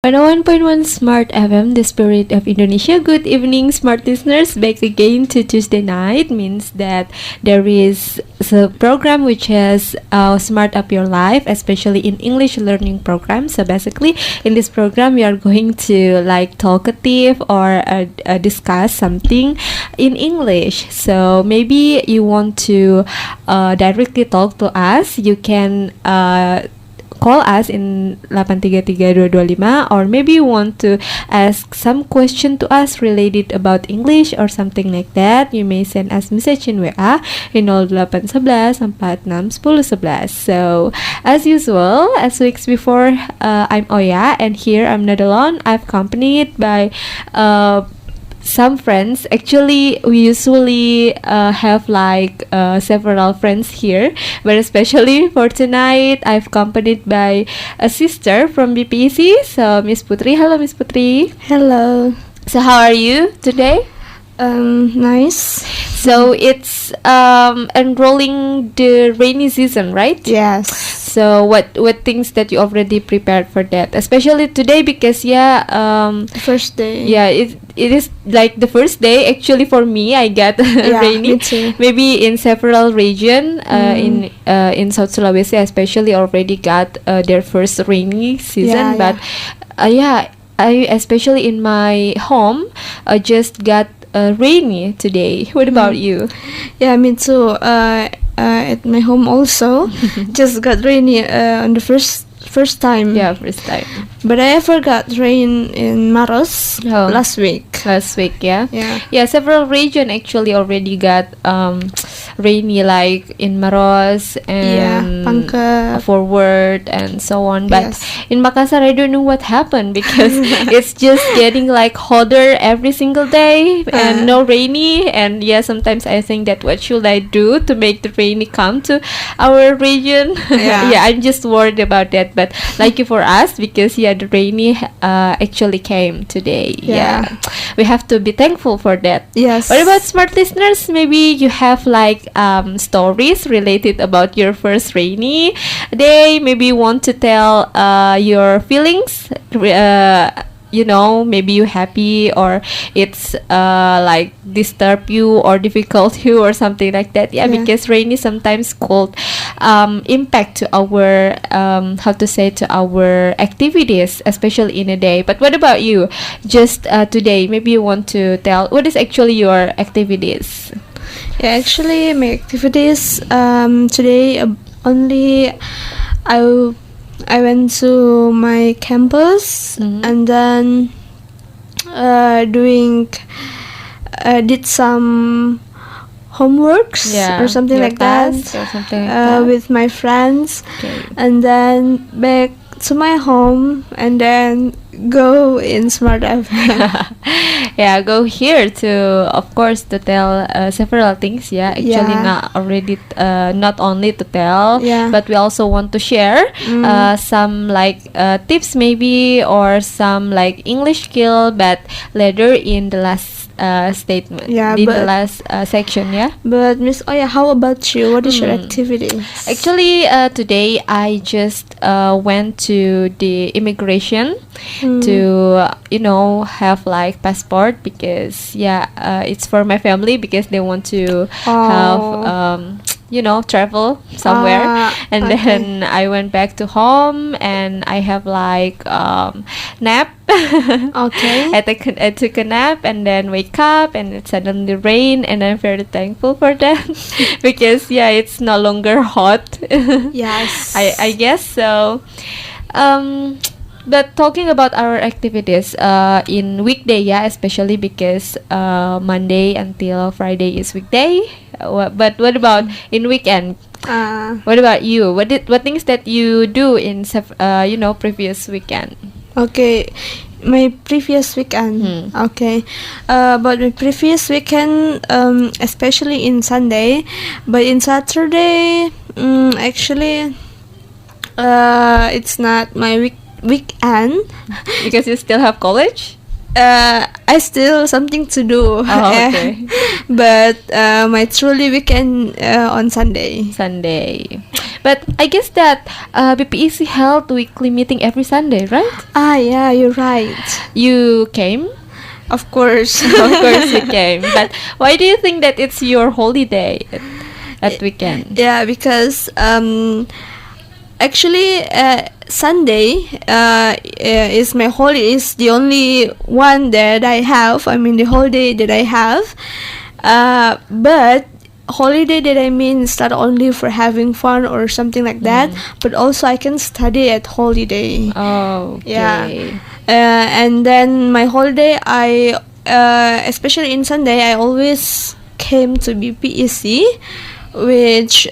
101.1 Smart FM, the spirit of Indonesia. Good evening, smart listeners. Back again to Tuesday night means that there is a program which has Smart Up Your Life, especially in English learning program. So basically, in this program, we are going to talkative or discuss something in English. So maybe you want to directly talk to us. You can call us in 833-225, or maybe you want to ask some question to us related about English or something like that. You may send us message in WA in 0811 46 10 11. So as usual, as weeks before, I'm Oya, and here I'm not alone. I'm accompanied by some friends. Actually, we usually have several friends here, but especially for tonight, I've accompanied by a sister from BPEC. So Miss Putri, hello Miss Putri. Hello. So how are you today? Nice. So it's enrolling the rainy season, right? Yes. So what things that you already prepared for that, especially today, because First day. yeah, it is like the first day. Actually, for me, I got rainy. Me too. Maybe in several region in South Sulawesi, especially already got their first rainy season. But I especially in my home, just got rainy today. What about you? Yeah, me too. At my home also, just got rainy on the first time. Yeah, first time. But I ever got rain in Maros last week. Yeah, several region actually already got rainy, like in Maros and Pangkep, Forward and so on. But yes. in Makassar, I don't know what happened, because it's just getting like hotter every single day and no rainy. And sometimes I think that what should I do to make the rainy come to our region? I'm just worried about that. But lucky for us, because the rainy actually came today. We have to be thankful for that. Yes. What about smart listeners? Maybe you have stories related about your first rainy day. Maybe you want to tell your feelings. Maybe you happy, or it's disturb you or difficult you or something like that. Because rainy sometimes could impact to our to our activities, especially in a day. But what about you? Just today, maybe you want to tell what is actually your activities. Yeah, actually my activities today only I went to my campus and then did some homeworks or something like that, with my friends, and then back to my home and then go in Smart FM. Go here to, of course, to tell several things. Not only to tell, but we also want to share some tips maybe, or some English skill, but later in the last statement, in the last section. But Miss Oya, how about you? What is your activities? Actually, today I just went to the immigration to have passport, because it's for my family, because they want to have travel somewhere. Then I went back to home and I have nap. I took a nap and then wake up and it suddenly rained, and I'm very thankful for that because it's no longer hot. Yes. I guess so. But talking about our activities in weekday, especially because Monday until Friday is weekday. But what about in weekend? What about you? What things that you do in previous weekend? Okay, my previous weekend. But my previous weekend, especially in Sunday, but in Saturday, actually, it's not my weekend because you still have college. I still something to do. Oh, okay. But my truly weekend on Sunday. Sunday. But I guess that BPEC held weekly meeting every Sunday, right? Yeah, you're right. You came? Of course. Of course you came. But why do you think that it's your holiday at weekend? Yeah, because actually Sunday is my holiday. Is the only one that I have. I mean, the holiday that I have. But holiday that I mean is not only for having fun or something like that, but also I can study at holiday. Oh, okay. Yeah. And then my holiday, I especially in Sunday, I always came to BPEC, which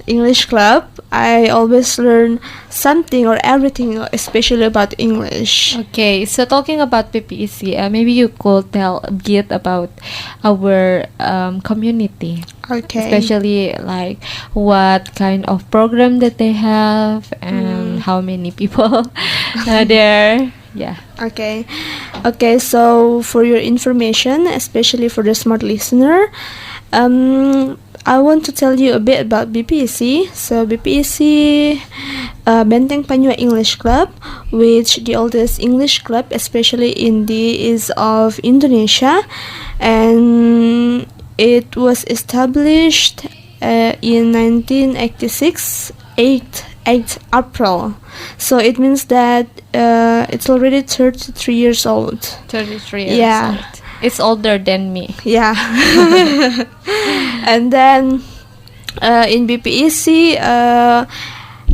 English club. I always learn something or everything, especially about English. Okay, so talking about BPEC, maybe you could tell a bit about our community. Okay. Especially like what kind of program that they have and how many people are there. Yeah. Okay. So for your information, especially for the smart listener, I want to tell you a bit about BPEC. So BPEC, Benteng Panjua English Club, which the oldest English club, especially in the is of Indonesia, and it was established in 1986, 8 April. So it means that it's already 33 years old. 33 years old. It's older than me. Yeah. And then in BPEC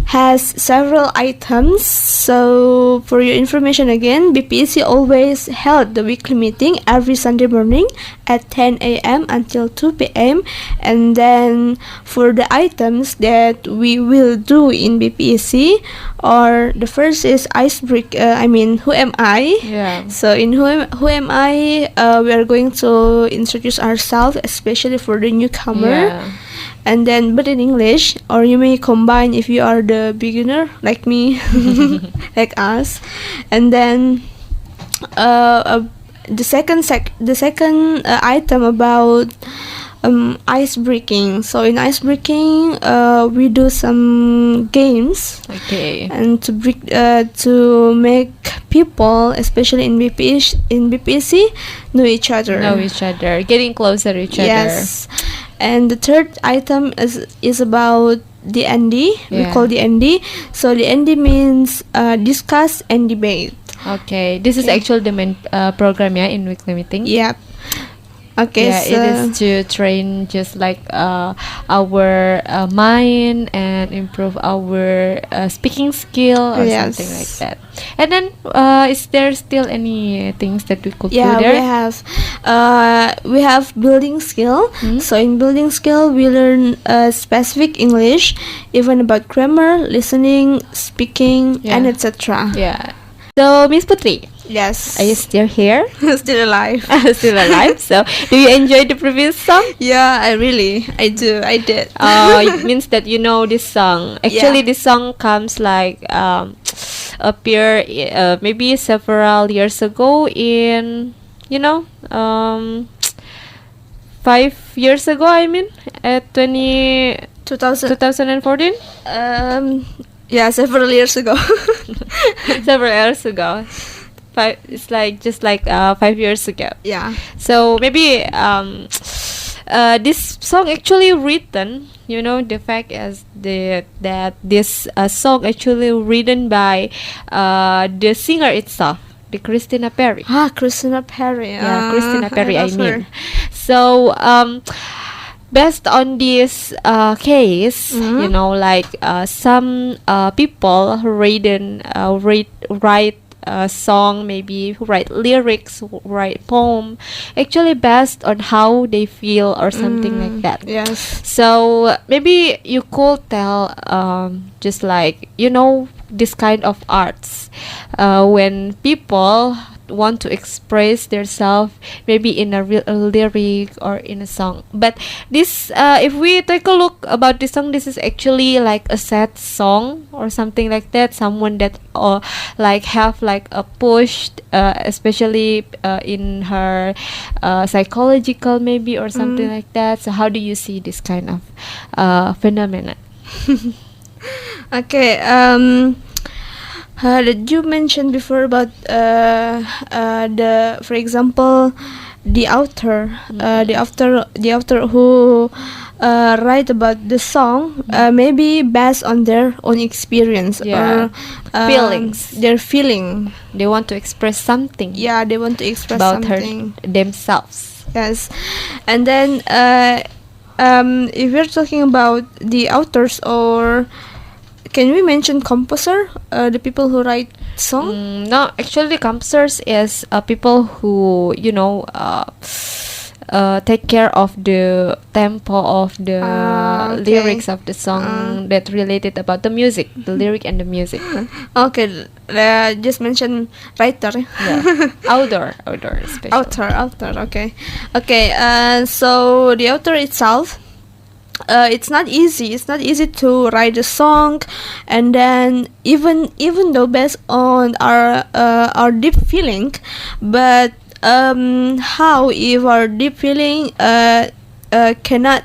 has several items. So for your information again, BPEC always held the weekly meeting every Sunday morning at 10 a.m. until 2 p.m. And then for the items that we will do in BPEC, or the first is icebreaker. Who am I? Yeah. So in who am I, we are going to introduce ourselves, especially for the newcomer. Yeah. And then, but in English, or you may combine if you are the beginner like me, like us. And then the second item about ice breaking. So in ice breaking, we do some games. Okay. And to make people, especially in BPEC, know each other. Getting closer to each other. Yes. And the third item is about the ND. Yeah. We call the ND. So the ND means discuss and debate. Okay. This is actually the main program, in weekly meeting. Yep. Okay. Yeah, so it is to train just like our mind and improve our speaking skill or something like that. And then, is there still any things that we could do there? We have building skill. So in building skill, we learn specific English, even about grammar, listening, speaking, and etc. Yeah. So, Miss Putri. Yes. Are you still here? Still alive. Still alive. So, do you enjoy the previous song? Yeah, I do. I did. It means that you know this song. Actually, this song comes like appear maybe several years ago in 5 years ago. At 2014. Yeah, several years ago. Several years ago. It's like just like 5 years ago. Yeah. So maybe this song actually written. The fact is that this song actually written by the singer itself, the Christina Perry. Christina Perry. Yeah, Christina Perry. Her. So based on this case, some people who write song, maybe who write lyrics, who write poem, actually based on how they feel or something like that. Yes. So maybe you could tell, just like this kind of arts, when people want to express themselves maybe in a lyric or in a song. But this if we take a look about this song, this is actually like a sad song or something like that, someone that like have like a push especially in her psychological maybe or something like that. So how do you see this kind of phenomena? Okay, that you mentioned before about the, for example, the author who write about the song, maybe based on their own experience or feelings. Their feeling. They want to express something. Yeah, they want to express about something themselves. Yes, and then if we're talking about the authors, or can we mention composer, the people who write song? No, actually, composers is people who take care of the tempo of the lyrics of the song that related about the music, the lyric and the music. Okay, just mention writer. Yeah, author, especially. Author. Okay. So the author itself. It's not easy. It's not easy to write a song, and then even though based on our deep feeling, but how if our deep feeling cannot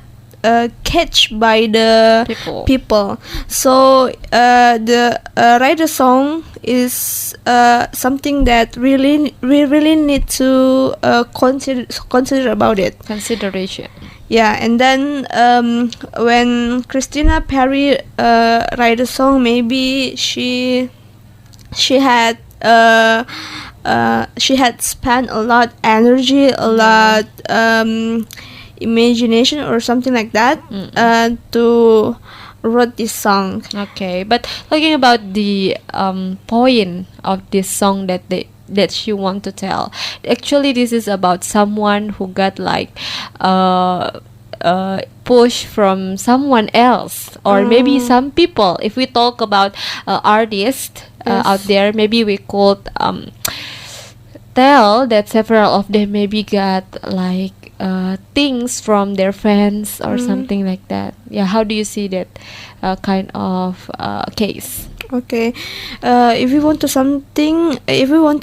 catch by the people. So the write a song is something that we really need to consider about it. Consideration. Yeah, and then when Christina Perry write a song, maybe she had spent a lot energy, a lot imagination or something like that to wrote this song. Okay, but talking about the point of this song that she want to tell, actually this is about someone who got like push from someone else, or maybe some people. If we talk about artists out there, maybe we could tell that several of them maybe got like things from their friends or something like that. Yeah, how do you see that kind of case? Okay, if we want to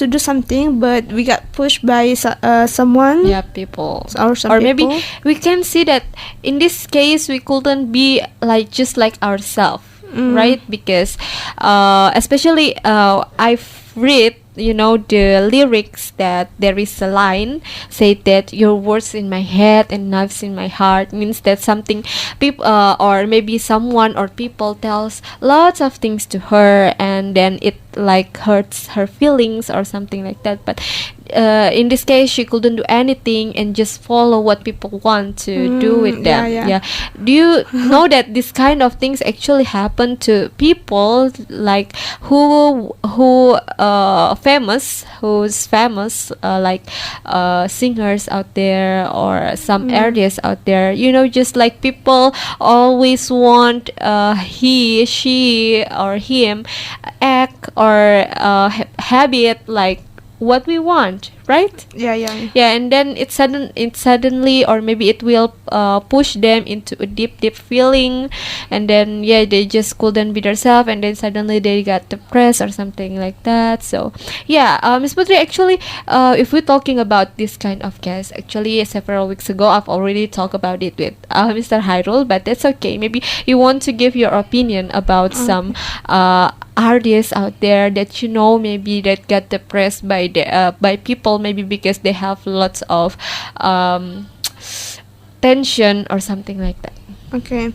do something, but we got pushed by someone, people, or maybe we can see that in this case we couldn't be like just like ourselves, right? Because especially I've read the lyrics that there is a line say that your words in my head and knives in my heart, means that something people or maybe someone or people tells lots of things to her, and then it like hurts her feelings or something like that. But in this case she couldn't do anything and just follow what people want to do with them. Yeah. Do you know that this kind of things actually happen to people like who's famous like singers out there or some artists out there, just like people always want he, she or him act or habit like what we want, right? Yeah, and then it suddenly or maybe it will push them into a deep feeling, and then they just couldn't be themselves, and then suddenly they got depressed or something like that. So Miss Putri, actually if we're talking about this kind of case, actually several weeks ago I've already talked about it with Mr. Hairul, but that's okay. Maybe you want to give your opinion about some artists out there that maybe that got depressed by people, maybe because they have lots of tension or something like that. Okay.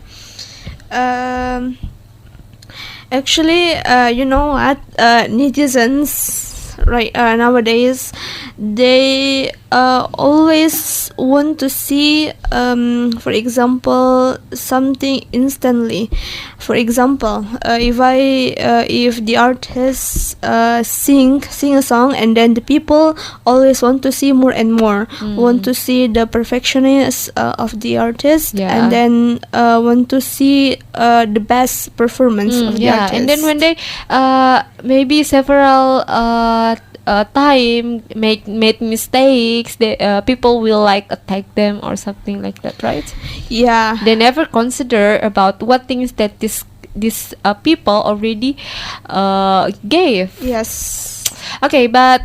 Actually, you know what? Netizens right nowadays, they always want to see, for example, something instantly. For example, if the artist sing a song, and then the people always want to see more and more, want to see the perfectionist of the artist, and then want to see the best performance of the artist. And then when they maybe several time made mistakes, people will like attack them or something like that, right? Yeah. They never consider about what things that these people already gave. Yes. Okay, but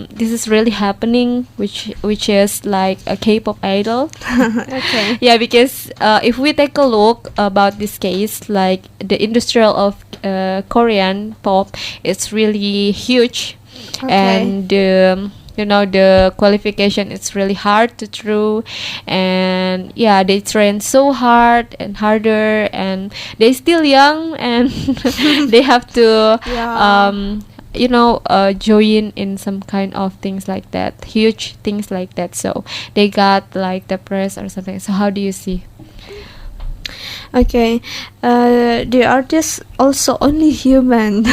this is really happening, which is like a K-pop idol. Okay. Yeah, because if we take a look about this case, like the industrial of Korean pop, it's really huge, and the qualification is really hard to through, and yeah, they train so hard and harder, and they still young, and they have to join in some kind of things like that, huge things like that, so they got like the press or something. So how do you see? Okay, the artists also only human.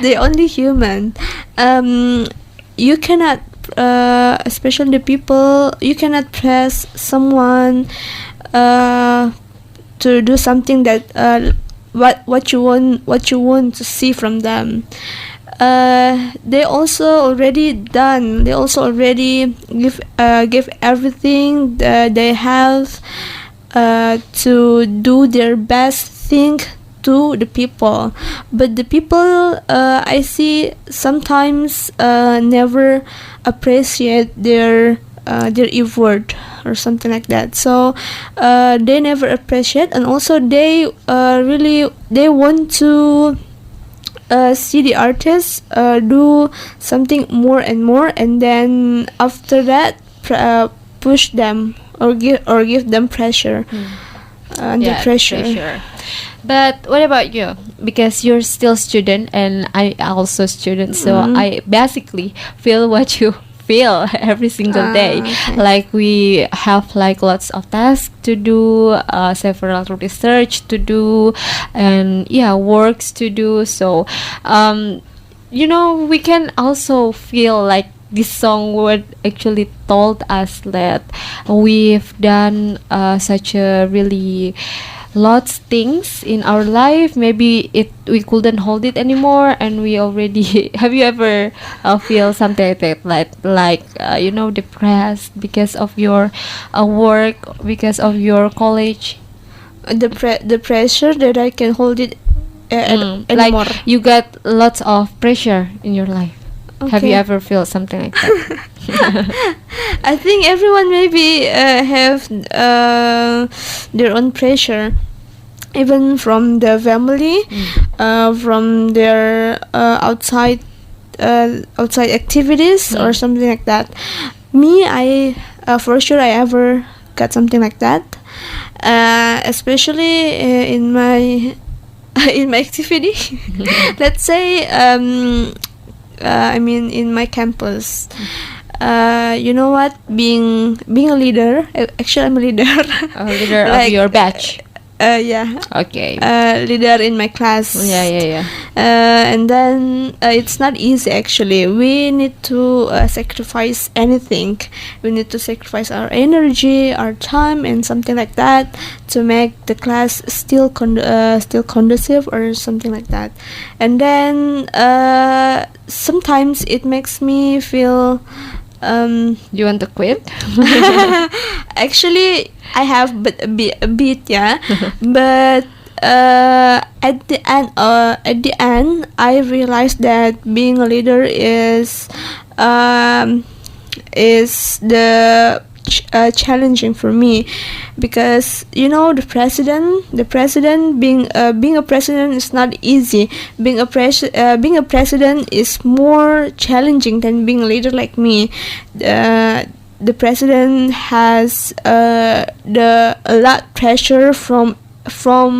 They only human. You cannot, especially the people, you cannot press someone to do something that what you want to see from them. They also already done. They also already give everything they have to do their best thing to the people, but the people I see sometimes never appreciate their effort or something like that. So they never appreciate, and also they want to see the artists do something more and more, and then after that push them or give them pressure. Under pressure. But what about you? Because you're still student and I also student, so I basically feel what you feel every single day. Okay. Like we have like lots of tasks to do, several research to do, and works to do. So we can also feel like this song would actually told us that we've done such a really lots things in our life. Maybe we couldn't hold it anymore, and we already have you ever feel something like that, depressed because of your work, because of your college? The pressure that I can hold it anymore. Like you got lots of pressure in your life. Okay. Have you ever felt something like that? I think everyone maybe have their own pressure, even from the family, from their outside activities or something like that. Me, I for sure I ever got something like that, especially in my activity. Let's say. I mean, in my campus, you know what? Being a leader. Actually, I'm a leader. A leader like, of your batch. Yeah. Okay. Leader in my class. Yeah. And then it's not easy actually. We need to sacrifice anything. We need to sacrifice our energy, our time, and something like that to make the class still conducive or something like that. And then sometimes it makes me feel. You want to quit? Actually, I have a bit, yeah. But at the end, I realized that being a leader is the challenging for me, because the president being a president is not easy. Being a president is more challenging than being a leader like me. The president has a lot pressure from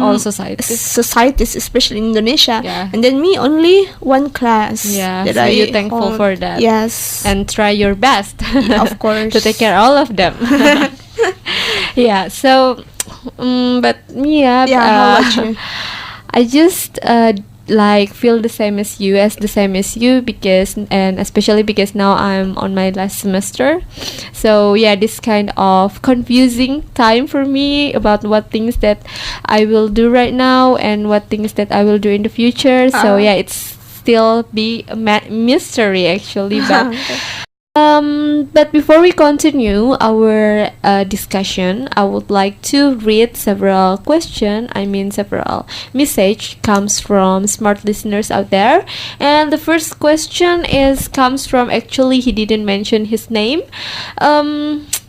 all societies, especially in Indonesia. Yeah. And then me only one class. Yeah, so you're thankful for that. Yes. And try your best, of course, to take care of all of them. Yeah. So, but me, how about you? I just feel the same as you, because, and especially because now I'm on my last semester. So yeah, this kind of confusing time for me about what things that I will do right now and what things that I will do in the future. So yeah, it's still be a mystery actually. But before we continue our discussion, I would like to read several several message comes from smart listeners out there. And the first question comes from, actually he didn't mention his name.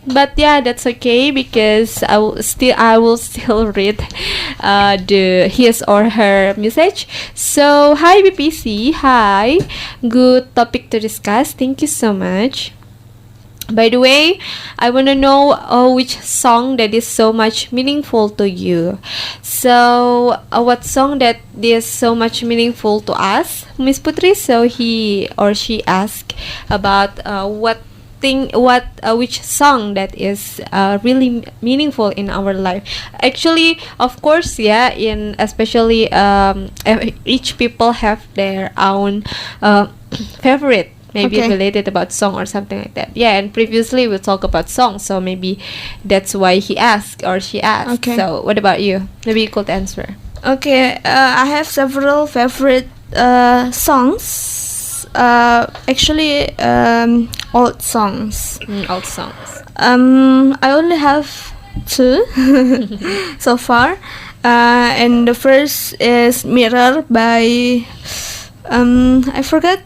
But yeah, that's okay, because I will still read his or her message. So, hi BPC, hi, good topic to discuss. Thank you so much. By the way, I want to know which song that is so much meaningful to you. So, what song that is so much meaningful to us, Miss Putri? So he or she asked about which song that is really meaningful in our life. Actually, of course, yeah, in especially each people have their own favorite, maybe related about song or something like that. Yeah, and previously we talked about songs, so maybe that's why he asked or she asked. So what about you? Maybe you could answer. Okay, I have several favorite songs. Actually, old songs. Old songs. I only have two so far. And the first is Mirror by I forgot.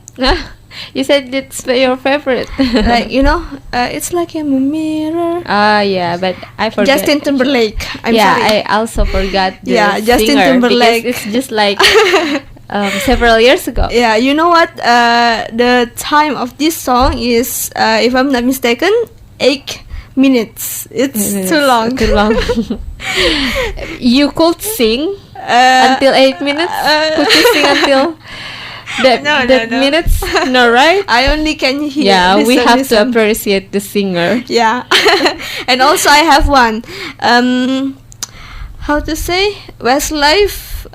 You said it's your favorite. Like, it's like I'm a mirror. Yeah, but I forgot. Justin Timberlake. Sorry. I also forgot the Justin singer, Timberlake. because it's just like several years ago. Yeah, you know what? The time of this song is, if I'm not mistaken, 8 minutes. It's too long. Too long. You could sing until 8 minutes. Could you sing until that no. minutes? No, right? I only can hear. Yeah, we have to appreciate the singer. Yeah. And also I have one. How to say? Westlife.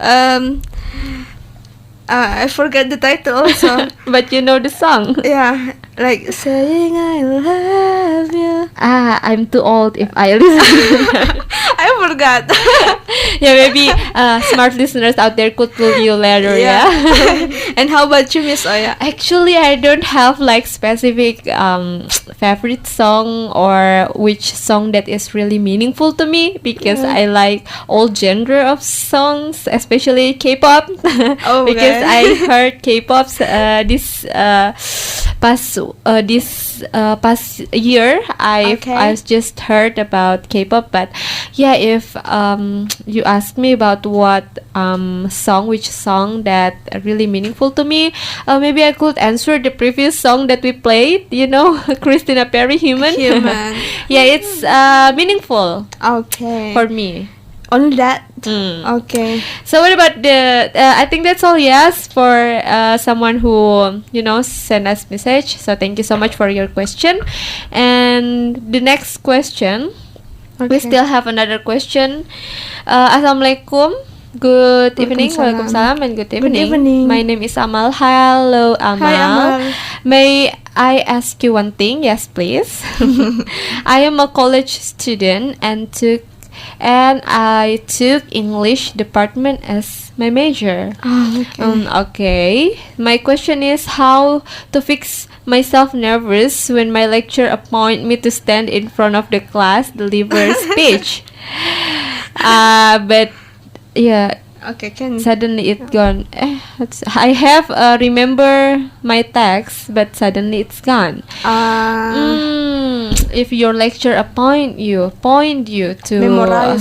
I forgot the title also. But you know the song. Yeah, like saying I love you. I'm too old if I listen. I forgot. Yeah, maybe smart listeners out there could tell you later. Yeah. And how about you, Miss Oya? Actually, I don't have like specific favorite song or which song that is really meaningful to me, because I like all genre of songs, especially K-pop. Because I heard K-pops this past year. I've just heard about K-pop, but yeah, if you ask me about which song that really meaningful to me, maybe I could answer the previous song that we played. Christina Perri, Human. Yeah, it's meaningful. For me. Only that. Okay. So what about I think that's all. Yes, for someone who sent us message. So thank you so much for your question. And the next question, we still have another question. Assalamualaikum. Good evening. Waalaikumsalam and good evening. Good evening. My name is Amal. Hello, Amal. Hi, Amal. May I ask you one thing? Yes, please. I am a college student and I took English department as my major. Okay. My question is how to fix myself nervous when my lecturer appoint me to stand in front of the class, deliver speech. But yeah. Okay, suddenly it gone. I have remember my text, but suddenly it's gone. If your lecturer point you to memorize,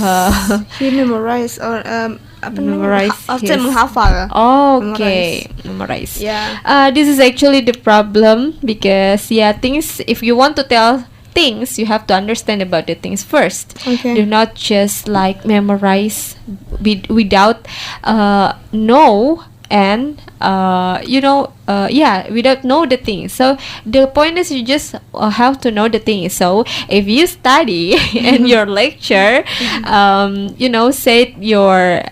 he memorize or memorize after menghafal. Okay, memorize. Yeah. This is actually the problem, because things, if you want to tell things, you have to understand about the things first. Do not just like memorize without know and without know the thing. So the point is you just have to know the thing. So if you study and your lecture said your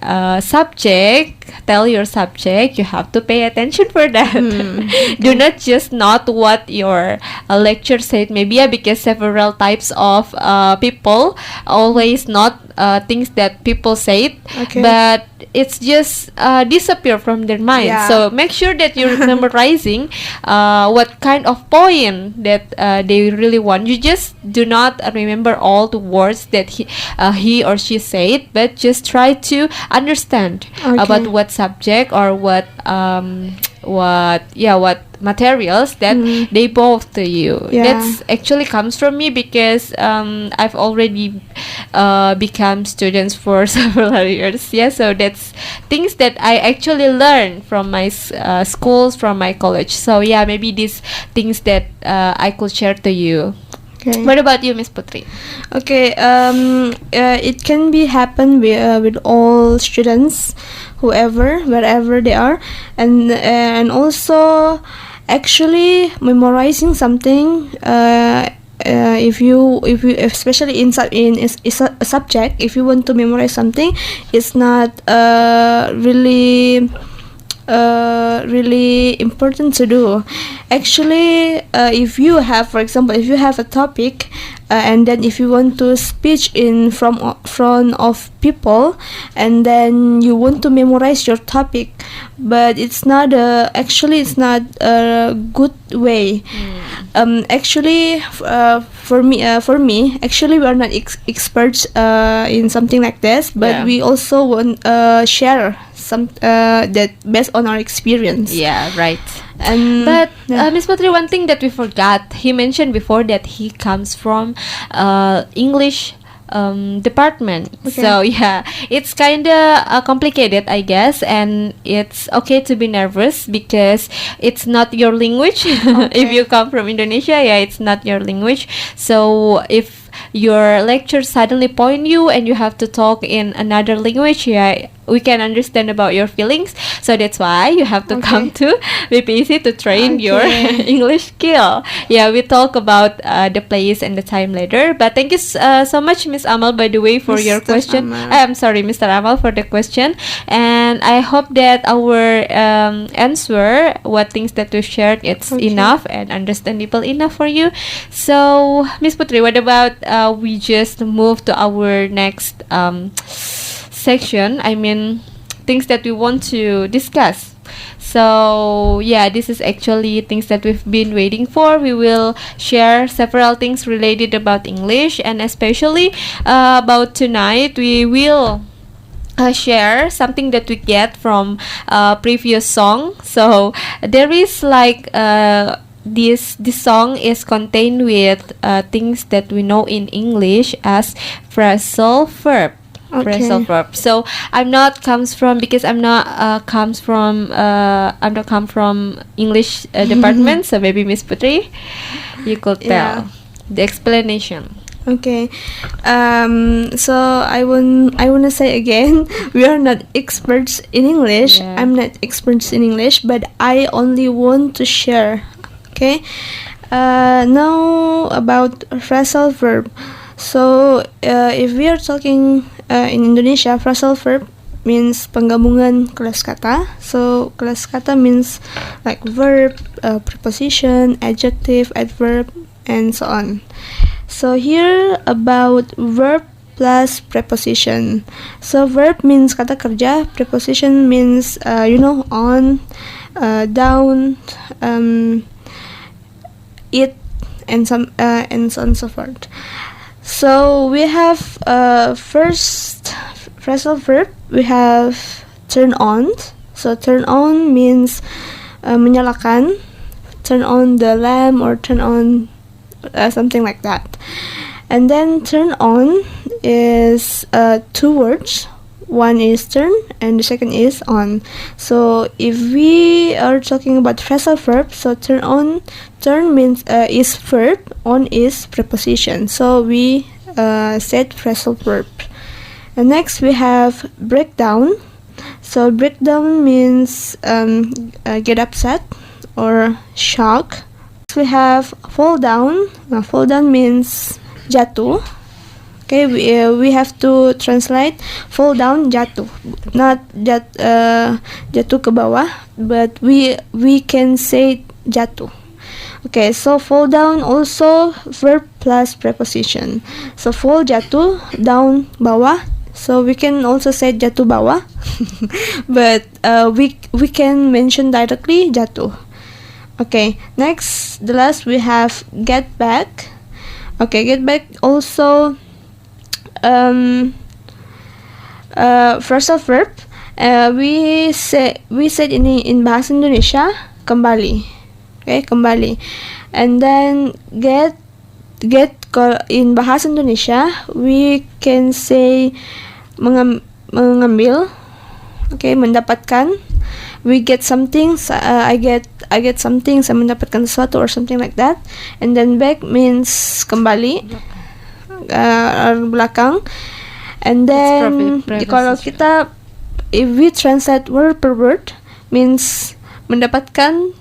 tell your subject, you have to pay attention for that. Do not just not what your lecture said. Maybe because several types of people always not things that people said, but it's just disappear from their mind. So So make sure that you're memorizing what kind of poem that they really want. You just do not remember all the words that he or she said, but just try to understand about what subject or what materials that they both to you. That's actually comes from me because I've already become students for several years. So that's things that I actually learned from my schools, from my college. So maybe these things that I could share to you. What about you, Miss Putri? It can be happen with all students, wherever they are, and also actually memorizing something. If you especially in a subject, if you want to memorize something, it's not really important to do. Actually, if you have, for example, if you have a topic, and then if you want to speak in front of people, and then you want to memorize your topic, but it's not a good way. Actually, for me, actually, we are not experts in something like this, but we also want share some that based on our experience. But Miss Putri, one thing that we forgot, he mentioned before that he comes from English department. So it's kind of complicated, I guess, and it's okay to be nervous because it's not your language. If you come from Indonesia, it's not your language. So if your lecture suddenly point you and you have to talk in another language, we can understand about your feelings. So that's why you have to come to BPEC to train your English skill. We talk about the place and the time later. But thank you so much, Miss Amal, by the way, for Mr. your question. I'm sorry, Mr. Amal, for the question. And I hope that our answer, what things that we shared, it's enough and understandable enough for you. So, Miss Putri, what about we just move to our next section? I mean, things that we want to discuss. So this is actually things that we've been waiting for. We will share several things related about English, and especially about tonight we will share something that we get from previous song. So there is like this song is contained with things that we know in English as phrasal verb. Phrasal verb. So I'm not come from English department. So maybe Miss Putri, you could tell the explanation. So I wanna say again, we are not experts in English. I'm not experts in English, but I only want to share. Now about phrasal verb. So if we are talking in Indonesia, phrasal verb means penggabungan kelas kata. So kelas kata means like verb, preposition, adjective, adverb, and so on. So here about verb plus preposition. So verb means kata kerja, preposition means on, down, it, and so on and so forth. So we have first phrasal verb, we have turn on. So turn on means menyalakan, turn on the lamp or turn on something like that. And then turn on is two words. One is turn and the second is on. So if we are talking about phrasal verb, so turn means is verb, on is preposition. So we said phrasal verb. And next we have breakdown. So breakdown means get upset or shock. Next we have fall down. Now fall down means jatuh. We have to translate fall down jatuh, not jatuh ke bawah, but we can say jatuh. So fall down also verb plus preposition. So fall jatuh, down bawah, so we can also say jatuh bawah. But we can mention directly jatuh. Okay, next, the last we have get back. Okay, get back also phrasal verb. We said in bahasa Indonesia kembali. Okay, kembali. And then get in bahasa Indonesia we can say mengambil. Okay, mendapatkan. We get something, I get something, saya mendapatkan sesuatu, or something like that. And then back means kembali, belakang. And then kalau kita, if we translate word per word, means mendapatkan,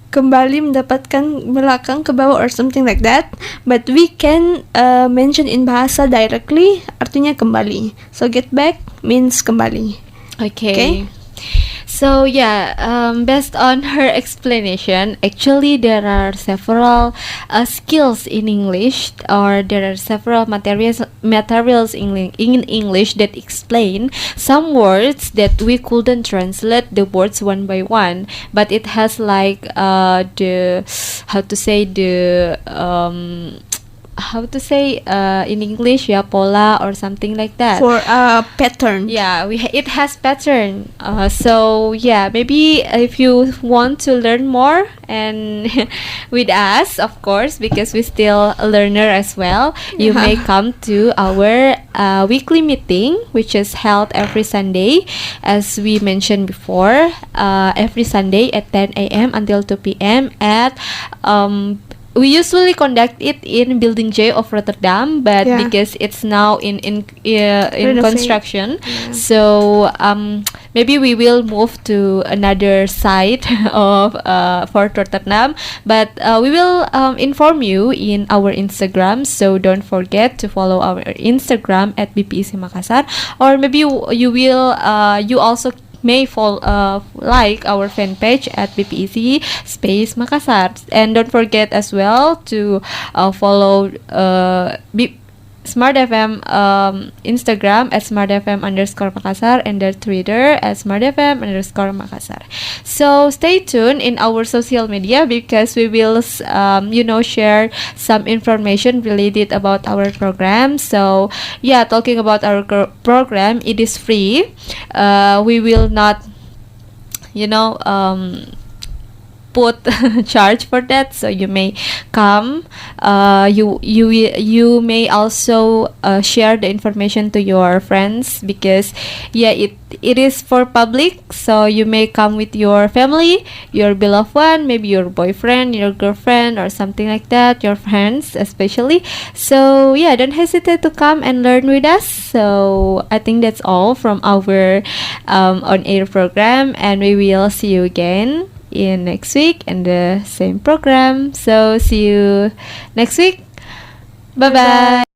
kembali, mendapatkan, belakang, ke bawah, or something like that. But we can mention in bahasa directly, artinya kembali. So get back means kembali. Okay. So based on her explanation, actually there are several skills in English, or there are several materials in English that explain some words that we couldn't translate the words one by one, but it has like in English, pola or something like that. For a pattern. Yeah, it has pattern. So maybe if you want to learn more and with us, of course, because we still a learner as well, you may come to our weekly meeting, which is held every Sunday, as we mentioned before, every Sunday at 10 a.m. until 2 p.m. at we usually conduct it in Building J of Rotterdam, but because it's now in construction, so maybe we will move to another site of Fort Rotterdam. But we will inform you in our Instagram, so don't forget to follow our Instagram at BPEC Makassar, or maybe you also may like our fan page at BPEC space Makassar, and don't forget as well to follow Smartfm Instagram at smartfm_Makassar and their Twitter at smartfm_Makassar. So stay tuned in our social media, because we will share some information related about our program. So talking about our program, it is free. We will not put charge for that, so you may come. You may also share the information to your friends, because it is for public, so you may come with your family, your beloved one, maybe your boyfriend, your girlfriend, or something like that, your friends especially. So don't hesitate to come and learn with us. So I think that's all from our on-air program, and we will see you again in next week in the same program. So see you next week. Bye bye.